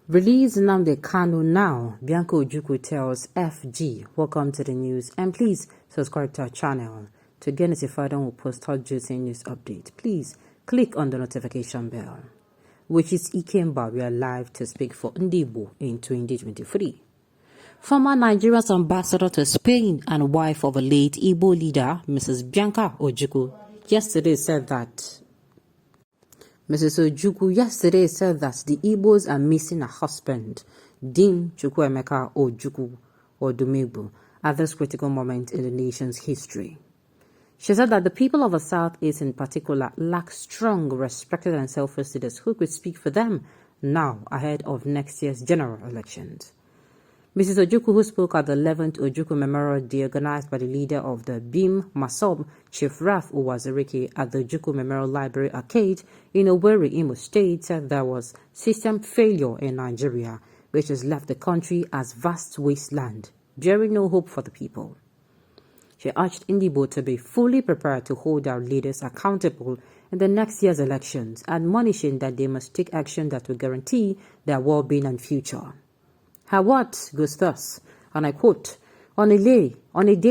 Release Nnamdi Kanu now, Bianca Ojukwu tells FG. Welcome to the news, and please subscribe to our channel to get notified when we post hot juicy news update. Please click on the notification bell. Which is Ikemba. We are live to speak for Ndibo in 2023. Former Nigeria's ambassador to Spain and wife of a late Igbo leader, Mrs. Bianca Ojukwu, yesterday said that Mrs. Ojukwu yesterday said that the Igbos are missing a husband, Dean Chukwuemeka Ojukwu Odumegwu, at this critical moment in the nation's history. She said that the people of the Southeast in particular lack strong, respected and selfless leaders who could speak for them now ahead of next year's general elections. Mrs. Ojukwu, who spoke at the 11th Ojukwu Memorial Day organized by the leader of the BIM Masob, Chief Raf Uwazirike, at the Ojukwu Memorial Library Arcade in Owerri, Imo State, said there was system failure in Nigeria, which has left the country as vast wasteland, bearing no hope for the people. She urged Ndibo to be fully prepared to hold our leaders accountable in the next year's elections, admonishing that they must take action that will guarantee their well-being and future. Her words goes thus, and I quote, on a day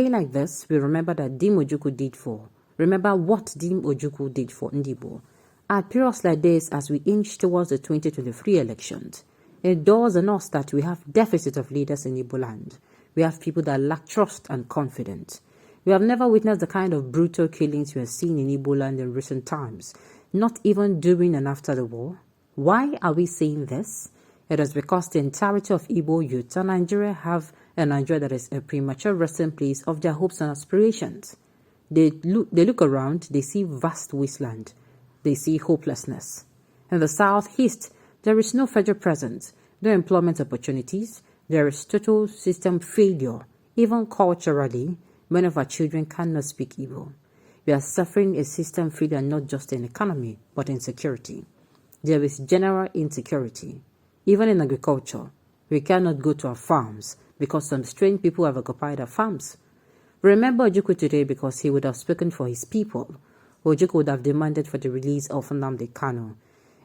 like this, we remember that Dim Ojukwu did for. Remember what Dim Ojukwu did for Ndibo. At periods like this, as we inch towards the 2023 elections, it dawns on us that we have deficit of leaders in Igbo land. We have people that lack trust and confidence. We have never witnessed the kind of brutal killings we have seen in Igbo land in recent times, not even during and after the war. Why are we saying this? It is because the entirety of Igbo youth in Nigeria have a Nigeria that is a premature resting place of their hopes and aspirations. They look around, they see vast wasteland, they see hopelessness. In the Southeast, there is no federal presence, no employment opportunities, there is total system failure. Even culturally, many of our children cannot speak Igbo. We are suffering a system failure not just in economy, but in security. There is general insecurity. Even in agriculture, we cannot go to our farms because some strange people have occupied our farms. Remember Ojukwu today because he would have spoken for his people. Ojukwu would have demanded for the release of Nnamdi Kanu.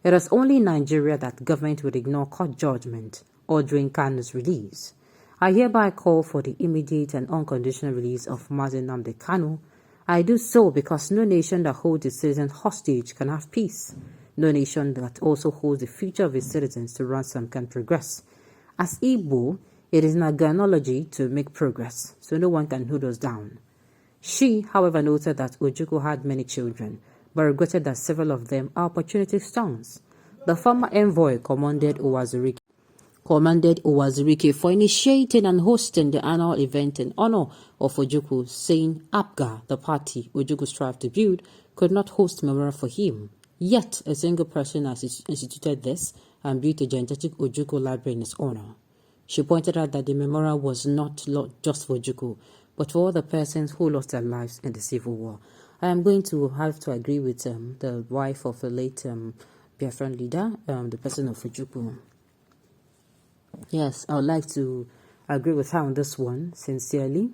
It is only in Nigeria that government would ignore court judgment ordering Kanu's release. I hereby call for the immediate and unconditional release of Nnamdi Kanu. I do so because no nation that holds its citizens hostage can have peace. No nation that also holds the future of its citizens to ransom can progress. As Igbo, it is in our gynecology to make progress, so no one can hold us down. She, however, noted that Ojukwu had many children, but regretted that several of them are opportunity stones. The former envoy commended Uwazirike for initiating and hosting the annual event in honor of Ojukwu, saying APGA, the party Ojukwu strived to build, could not host memorial for him. Yet, a single person has instituted this and built a gigantic Ojukwu library in his honor. She pointed out that the memorial was not just for Ojukwu, but for all the persons who lost their lives in the Civil War. I am going to have to agree with the wife of the late Biafran leader, the person of Ojukwu. Yes, I would like to agree with her on this one, sincerely.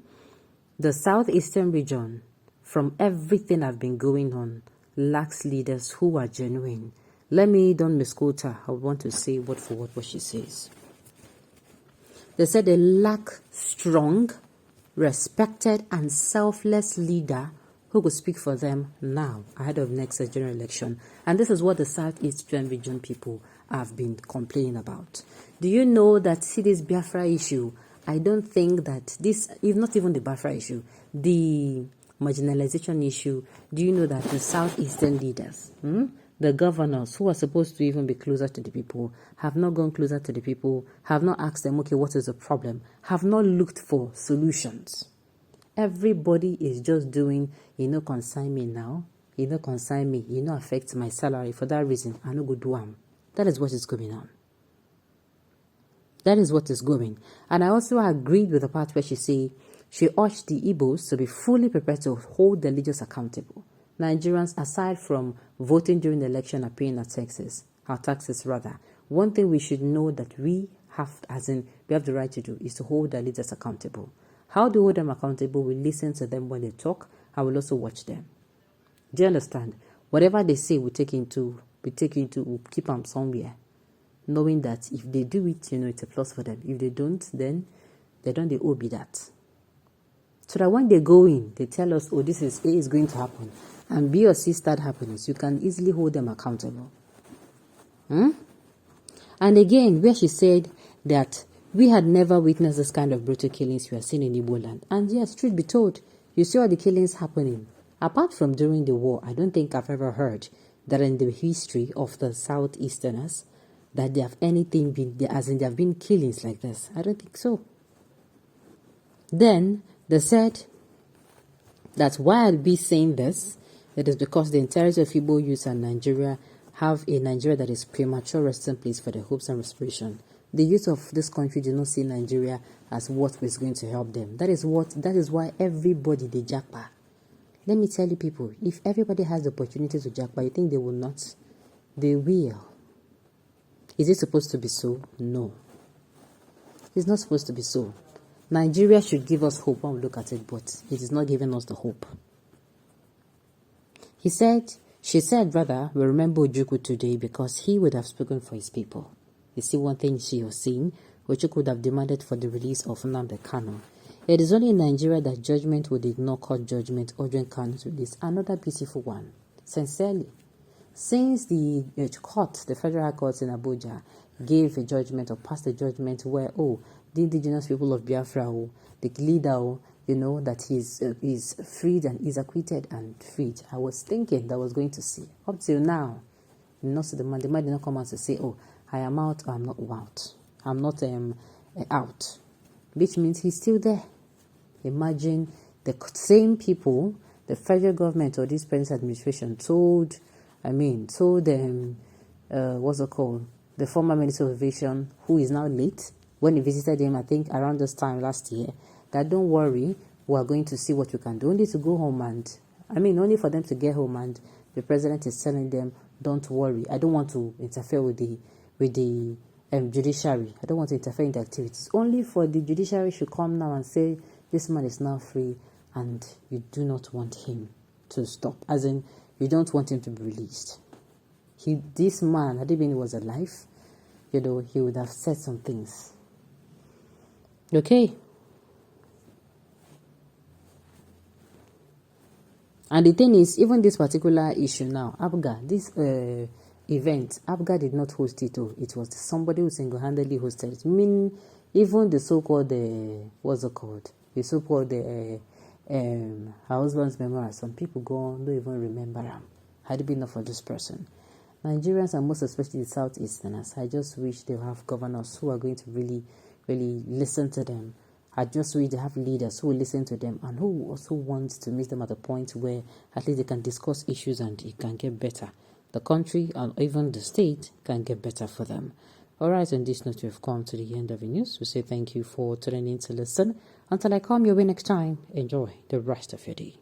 The southeastern region, from everything I've been going on, lacks leaders who are genuine. Don't misquote her. I want to say word for word what she says. They said they lack strong, respected and selfless leader who could speak for them now ahead of next general election. And this is what the Southeastern region people have been complaining about. Do you know that see this Biafra issue? I don't think that this, if not even the Biafra issue, the marginalization issue, do you know that the southeastern leaders, the governors who are supposed to even be closer to the people, have not gone closer to the people, have not asked them, okay, what is the problem, have not looked for solutions. Everybody is just doing, consign me now, consign me, affect my salary. For that reason, I no go do am. That is what is going on. That is what is going. And I also agreed with the part where she urged the Igbos to be fully prepared to hold the leaders accountable. Nigerians, aside from voting during the election, are paying our taxes. One thing we should know that we have the right to do is to hold the leaders accountable. How do we hold them accountable? We listen to them when they talk, and we'll also watch them. Do you understand? Whatever they say, we keep them somewhere. knowing that if they do it, it's a plus for them. If they don't, then they owe be that. So that when they go in, they tell us, oh, this is A is going to happen, and B or C start happening, so you can easily hold them accountable. And again, where she said that we had never witnessed this kind of brutal killings we are seeing in Igbo land. And yes, truth be told, you see all the killings happening. Apart from during the war, I don't think I've ever heard that in the history of the Southeasterners that there have anything been, as in there have been killings like this. I don't think so. Then they said that why I'll be saying this, it is because the entirety of Igbo youth and Nigeria have a Nigeria that is premature resting place for their hopes and aspiration. The youth of this country do not see Nigeria as what is going to help them. That is why everybody they jackpot. Let me tell you people, if everybody has the opportunity to jackpot, you think they will not? They will. Is it supposed to be so? No. It's not supposed to be so. Nigeria should give us hope when we look at it, but it is not giving us the hope. She said, we remember Ojukwu today because he would have spoken for his people. You see one thing she was saying, Ojukwu would have demanded for the release of Nnamdi Kanu. It is only in Nigeria that judgment would ignore court judgment ordering Kanu's release. Another beautiful one. Sincerely. Since the Federal High Court in Abuja gave a judgment or passed a judgment where, the indigenous people of Biafra, the leader, that he's freed and is acquitted and freed. I was thinking that I was going to see. Up till now, the man did not come out to say, I am out or I'm not out. I'm not out. Which means he's still there. Imagine the same people, the federal government or this present administration told them, the former Minister of Aviation, who is now late, when he visited him, I think around this time last year, that don't worry, we are going to see what we can do. Only to go home only for them to get home, and the president is telling them, don't worry, I don't want to interfere with the judiciary. I don't want to interfere in the activities. Only for the judiciary should come now and say, this man is now free, and you do not want him to stop. As in, you don't want him to be released. This man, had he been was alive, he would have said some things. Okay. And the thing is, even this particular issue now, this event, Abga did not host it. It was somebody who single-handedly hosted it. Meaning, even the so-called, the so-called, her husband's memoir, some people don't even remember him. Had it been not for this person. Nigerians, and most especially the Southeasterners, I just wish they have governors who are going to really, really listen to them. I just wish they have leaders who will listen to them and who also want to meet them at a point where at least they can discuss issues and it can get better. The country and even the state can get better for them. Alright, on this note, we've come to the end of the news. We say thank you for tuning in to listen. Until I come your way next time, enjoy the rest of your day.